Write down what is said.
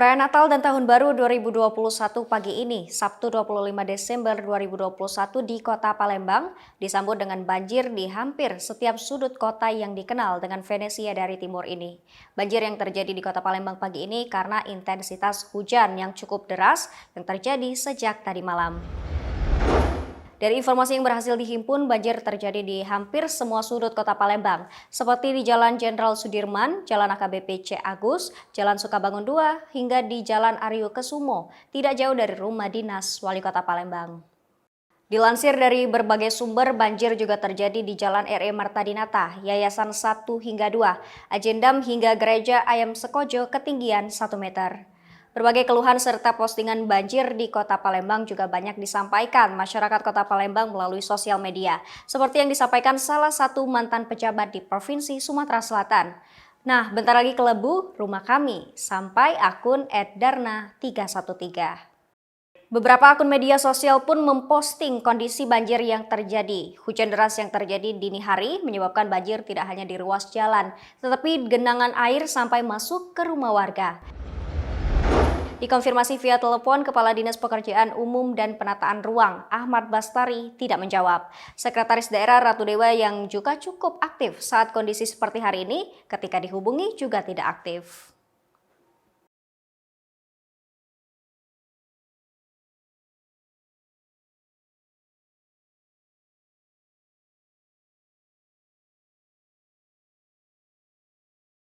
Perayaan Natal dan Tahun Baru 2021 pagi ini, Sabtu 25 Desember 2021 di Kota Palembang, disambut dengan banjir di hampir setiap sudut kota yang dikenal dengan Venesia dari timur ini. Banjir yang terjadi di Kota Palembang pagi ini karena intensitas hujan yang cukup deras yang terjadi sejak tadi malam. Dari informasi yang berhasil dihimpun, banjir terjadi di hampir semua sudut kota Palembang, seperti di Jalan Jenderal Sudirman, Jalan AKBP C. Agus, Jalan Sukabangun 2, hingga di Jalan Aryo Kesumo, tidak jauh dari rumah dinas Wali Kota Palembang. Dilansir dari berbagai sumber, banjir juga terjadi di Jalan R.E. Marta Dinata, Yayasan 1 hingga 2, Ajendam hingga Gereja Ayam Sekojo ketinggian 1 meter. Berbagai keluhan serta postingan banjir di Kota Palembang juga banyak disampaikan masyarakat Kota Palembang melalui sosial media, seperti yang disampaikan salah satu mantan pejabat di Provinsi Sumatera Selatan. Nah, bentar lagi kelebu rumah kami, sampai akun @darna313. Beberapa akun media sosial pun memposting kondisi banjir yang terjadi. Hujan deras yang terjadi dini hari menyebabkan banjir tidak hanya di ruas jalan, tetapi genangan air sampai masuk ke rumah warga. Dikonfirmasi via telepon, Kepala Dinas Pekerjaan Umum dan Penataan Ruang, Ahmad Bastari, tidak menjawab. Sekretaris Daerah Ratu Dewa yang juga cukup aktif saat kondisi seperti hari ini, ketika dihubungi juga tidak aktif.